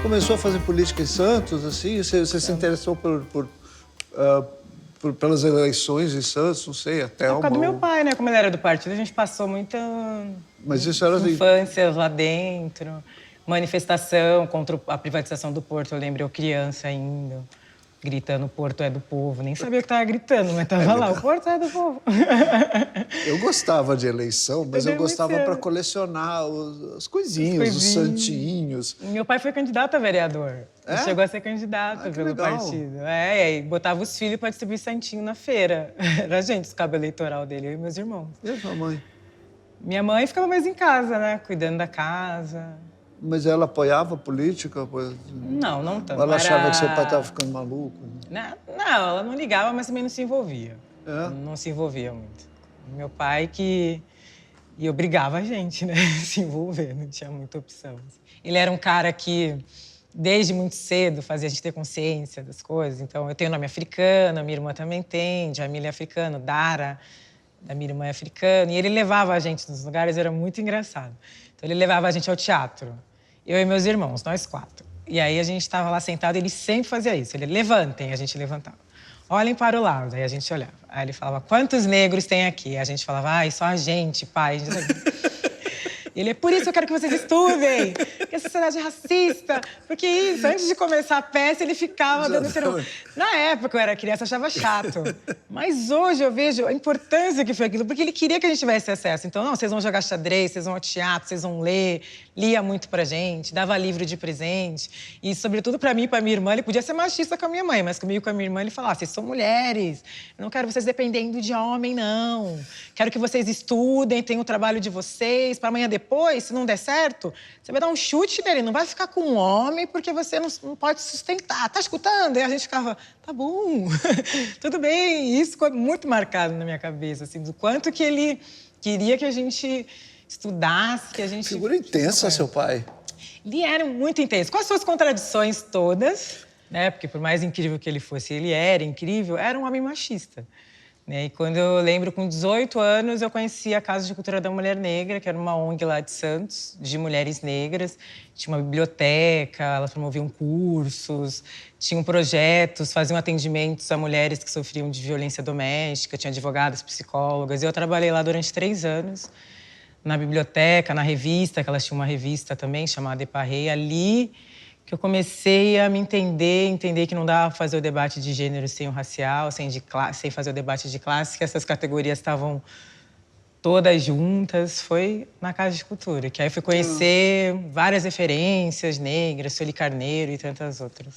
começou a fazer política em Santos, assim? Você se interessou pelas eleições em Santos, não sei, até Por causa do meu pai, né? Como ele era do partido, a gente passou muita Mas isso era infância lá dentro. Manifestação contra a privatização do Porto, eu lembro eu criança ainda, gritando o Porto é do povo. Nem sabia o que estava gritando, mas estava lá, o Porto é do povo. Eu gostava de eleição, mas eu gostava para colecionar as coisinhas, os santinhos. Meu pai foi candidato a vereador. Ele chegou a ser candidato pelo partido. E botava os filhos para distribuir santinho na feira. Era a gente, o cabo eleitoral dele, eu e meus irmãos. E a sua mãe? Minha mãe ficava mais em casa, né? Cuidando da casa. Mas ela apoiava a política? Não, não tanto. Ela achava que seu pai estava ficando maluco? Não, ela não ligava, mas também não se envolvia. É? Não se envolvia muito. Meu pai que... E obrigava a gente, né? A se envolver, não tinha muita opção. Ele era um cara que, desde muito cedo, fazia a gente ter consciência das coisas. Então, eu tenho nome africano, a minha irmã também tem, Jamila é africano, Dara, da minha irmã é africana. E ele levava a gente nos lugares, era muito engraçado. Então, ele levava a gente ao teatro. Eu e meus irmãos, nós 4. E aí a gente estava lá sentado e ele sempre fazia isso. Ele, levantem, a gente levantava. Olhem para o lado, aí a gente olhava. Aí ele falava, quantos negros tem aqui? Aí a gente falava, ai, só a gente, pai. Ele, é por isso que eu quero que vocês estudem, que a sociedade é racista. Porque isso, antes de começar a peça, ele ficava dando sermão. Na época, eu era criança, achava chato. Mas hoje eu vejo a importância que foi aquilo, porque ele queria que a gente tivesse acesso. Então, não, vocês vão jogar xadrez, vocês vão ao teatro, vocês vão ler. Lia muito pra gente, dava livro de presente. E, sobretudo, pra mim e pra minha irmã, ele podia ser machista com a minha mãe, mas comigo e com a minha irmã, ele falava, vocês são mulheres, eu não quero vocês dependendo de homem, não. Quero que vocês estudem, tenham o trabalho de vocês, pra amanhã depois, se não der certo, você vai dar um chute nele, não vai ficar com um homem porque você não pode sustentar. Tá escutando? E a gente ficava, tá bom, tudo bem. E isso ficou muito marcado na minha cabeça, assim, do quanto que ele queria que a gente estudasse, que a gente... Figura intensa, seu pai. Ele era muito intenso, com as suas contradições todas, né? Porque por mais incrível que ele fosse, ele era incrível, era um homem machista. E quando eu lembro, com 18 anos, eu conheci a Casa de Cultura da Mulher Negra, que era uma ONG lá de Santos, de mulheres negras. Tinha uma biblioteca, elas promoviam cursos, tinham projetos, faziam atendimentos a mulheres que sofriam de violência doméstica, tinha advogadas, psicólogas. E eu trabalhei lá durante 3 anos, na biblioteca, na revista, que elas tinham uma revista também, chamada Eparrei, ali que eu comecei a me entender que não dava para fazer o debate de gênero sem o racial, sem fazer o debate de classe, que essas categorias estavam todas juntas. Foi na Casa de Cultura, que aí fui conhecer várias referências negras, Sueli Carneiro e tantas outras.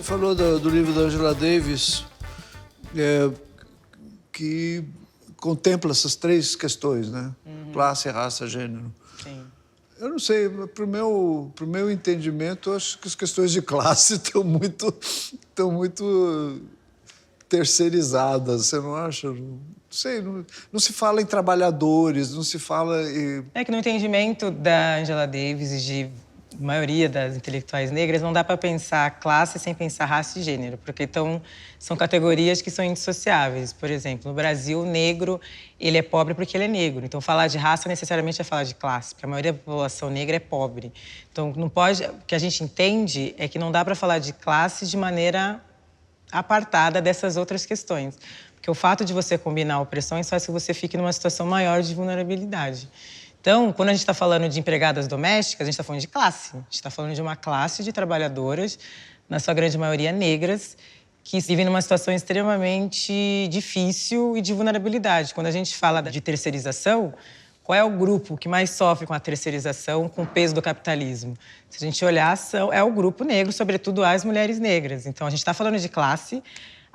Falou do livro da Angela Davis, que contempla essas 3 questões, né? Classe, raça, gênero. Sim. Eu não sei, pro meu entendimento, eu acho que as questões de classe estão muito terceirizadas, você não acha? Não sei, não se fala em trabalhadores, não se fala em... É que no entendimento da Angela Davis e de maioria das intelectuais negras, não dá para pensar classe sem pensar raça e gênero, porque então são categorias que são indissociáveis. Por exemplo, no Brasil, o negro, ele é pobre porque ele é negro. Então, falar de raça necessariamente é falar de classe, porque a maioria da população negra é pobre. Então, não pode... O que a gente entende é que não dá para falar de classe de maneira apartada dessas outras questões. Porque o fato de você combinar opressões faz que você fique numa situação maior de vulnerabilidade. Então, quando a gente está falando de empregadas domésticas, a gente está falando de classe. A gente está falando de uma classe de trabalhadoras, na sua grande maioria negras, que vivem numa situação extremamente difícil e de vulnerabilidade. Quando a gente fala de terceirização, qual é o grupo que mais sofre com a terceirização, com o peso do capitalismo? Se a gente olhar, é o grupo negro, sobretudo as mulheres negras. Então, a gente está falando de classe.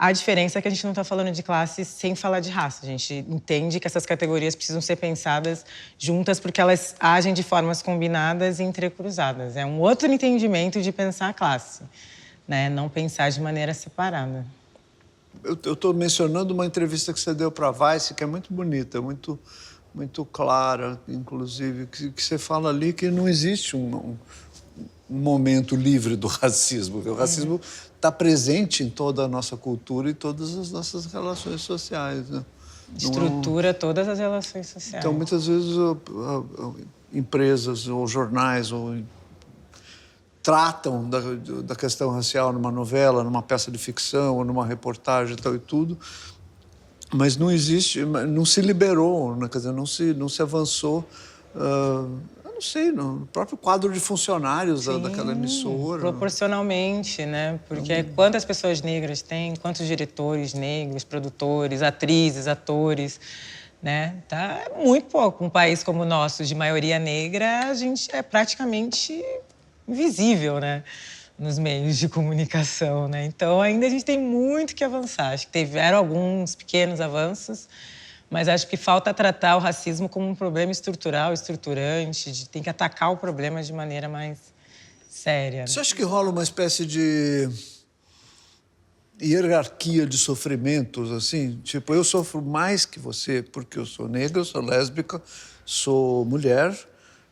A diferença é que a gente não está falando de classe sem falar de raça. A gente entende que essas categorias precisam ser pensadas juntas porque elas agem de formas combinadas e entrecruzadas. É um outro entendimento de pensar a classe, né? Não pensar de maneira separada. Eu estou mencionando uma entrevista que você deu para a Vice, que é muito bonita, muito clara, inclusive, que você fala ali que não existe momento livre do racismo. Porque o racismo está presente em toda a nossa cultura e todas as nossas relações sociais, né? Estrutura todas as relações sociais. Então, muitas vezes, empresas ou jornais tratam da questão racial numa novela, numa peça de ficção, ou numa reportagem e tal e tudo, mas não existe, não se liberou, né? Quer dizer, não se avançou, eu não sei, no próprio quadro de funcionários daquela emissora. Proporcionalmente, né? Porque quantas pessoas negras tem, quantos diretores negros, produtores, atrizes, atores, né? Tá muito pouco. Um país como o nosso, de maioria negra, a gente é praticamente invisível, né? Nos meios de comunicação, né? Então, ainda a gente tem muito que avançar. Acho que tiveram alguns pequenos avanços, mas acho que falta tratar o racismo como um problema estrutural, estruturante, tem que atacar o problema de maneira mais séria. Né? Você acha que rola uma espécie de hierarquia de sofrimentos, assim? Tipo, eu sofro mais que você porque eu sou negra, eu sou lésbica, sou mulher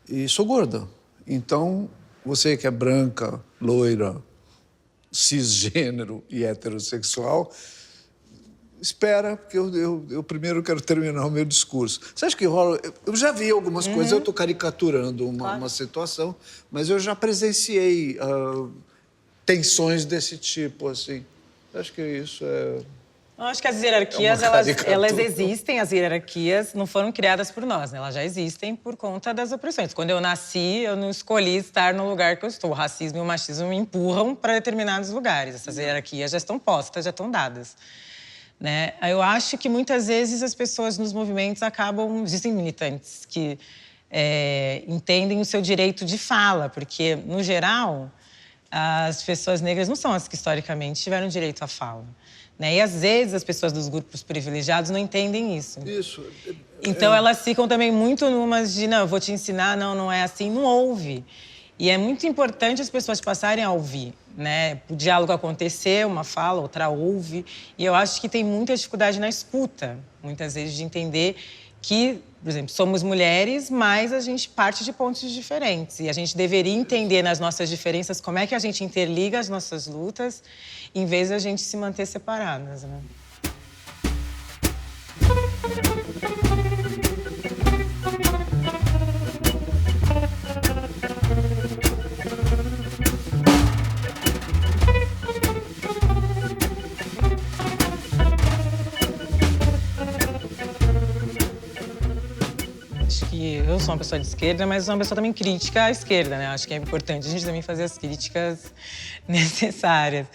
e sou gorda. Então, você que é branca, loira, cisgênero e heterossexual, espera, porque eu primeiro quero terminar o meu discurso. Você acha que rola... Eu já vi algumas coisas, eu estou caricaturando uma situação, mas eu já presenciei tensões desse tipo, assim. Eu acho que isso é... Eu acho que as hierarquias, elas existem, as hierarquias não foram criadas por nós, né? Elas já existem por conta das opressões. Quando eu nasci, eu não escolhi estar no lugar que eu estou. O racismo e o machismo me empurram para determinados lugares. Essas hierarquias já estão postas, já estão dadas. Né? Eu acho que muitas vezes as pessoas nos movimentos acabam... Existem militantes que entendem o seu direito de fala, porque, no geral, as pessoas negras não são as que historicamente tiveram direito à fala. Né? E, às vezes, as pessoas dos grupos privilegiados não entendem isso. Então, elas ficam também muito numas de, não, eu vou te ensinar, não é assim, não ouve. E é muito importante as pessoas passarem a ouvir, né? O diálogo acontecer, uma fala, outra ouve. E eu acho que tem muita dificuldade na escuta, muitas vezes, de entender que, por exemplo, somos mulheres, mas a gente parte de pontos diferentes. E a gente deveria entender nas nossas diferenças como é que a gente interliga as nossas lutas, em vez de a gente se manter separadas, né? Eu sou uma pessoa de esquerda, mas sou uma pessoa também crítica à esquerda, né? Acho que é importante a gente também fazer as críticas necessárias.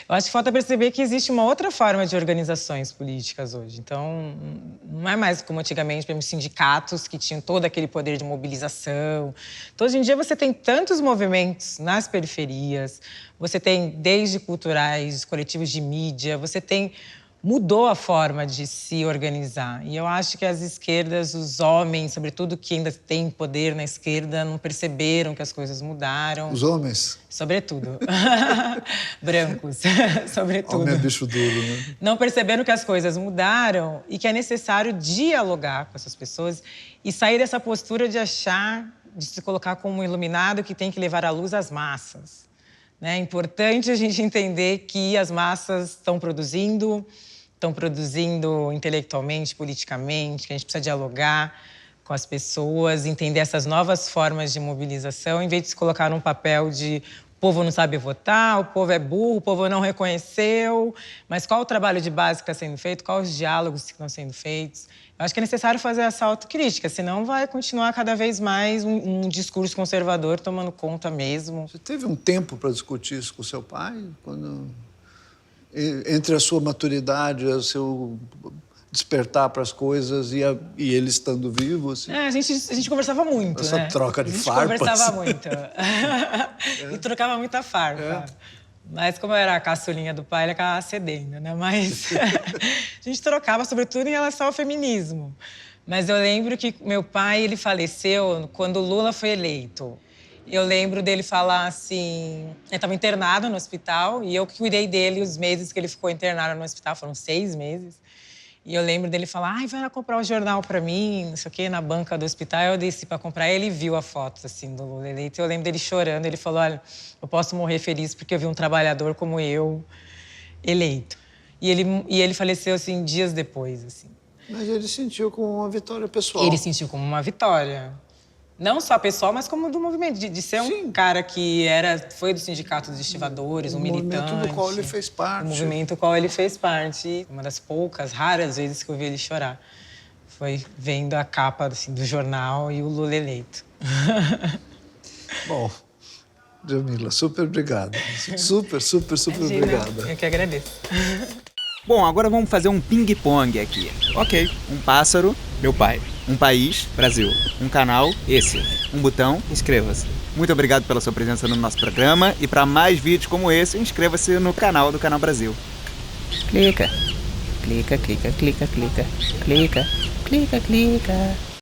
Eu acho que falta perceber que existe uma outra forma de organizações políticas hoje. Então, não é mais como antigamente, por exemplo, sindicatos que tinham todo aquele poder de mobilização. Então, hoje em dia, você tem tantos movimentos nas periferias, você tem desde culturais, coletivos de mídia, você tem... Mudou a forma de se organizar. E eu acho que as esquerdas, os homens, sobretudo que ainda têm poder na esquerda, não perceberam que as coisas mudaram. Os homens? Sobretudo. Brancos, sobretudo. Homem é bicho duro, né? Não perceberam que as coisas mudaram e que é necessário dialogar com essas pessoas e sair dessa postura de achar, de se colocar como um iluminado que tem que levar à luz as massas. É importante a gente entender que as massas estão produzindo intelectualmente, politicamente, que a gente precisa dialogar com as pessoas, entender essas novas formas de mobilização, em vez de se colocar num papel de o povo não sabe votar, o povo é burro, o povo não reconheceu, mas qual o trabalho de base que está sendo feito, quais os diálogos que estão sendo feitos. Eu acho que é necessário fazer essa autocrítica, senão vai continuar cada vez mais um discurso conservador tomando conta mesmo. Você teve um tempo para discutir isso com seu pai? Entre a sua maturidade, o seu despertar para as coisas e ele estando vivo? Assim? A gente conversava muito, essa né? troca de farpas. A gente conversava muito. E trocava muita farpa. Mas como eu era a caçulinha do pai, ele acabava cedendo, né? Mas a gente trocava, sobretudo, em relação ao feminismo. Mas eu lembro que meu pai, ele faleceu quando o Lula foi eleito. Eu lembro dele falar assim... Ele estava internado no hospital e eu que cuidei dele os meses que ele ficou internado no hospital. Foram 6 meses. E eu lembro dele falar, ai, vai lá comprar o jornal pra mim, não sei o quê, na banca do hospital. Eu desci pra comprar, ele viu a foto, assim, do Lula eleito. Eu lembro dele chorando, ele falou, olha, eu posso morrer feliz porque eu vi um trabalhador como eu eleito. E ele faleceu, assim, dias depois, assim. Mas ele sentiu como uma vitória pessoal. Ele sentiu como uma vitória. Não só pessoal, mas como do movimento, de ser um cara que foi do Sindicato dos Estivadores, um militante. O movimento do qual ele fez parte. O movimento do qual ele fez parte. Uma das poucas, raras vezes que eu vi ele chorar foi vendo a capa assim, do jornal e o Lula eleito. Bom, Djamila, super obrigado. Super Imagina, obrigado. Eu que agradeço. Bom, agora vamos fazer um ping-pong aqui. Ok, um pássaro, meu pai. Um país, Brasil. Um canal, esse. Um botão, inscreva-se. Muito obrigado pela sua presença no nosso programa e para mais vídeos como esse, inscreva-se no canal do Canal Brasil. Clica. Clica, clica, clica, clica. Clica, clica, clica.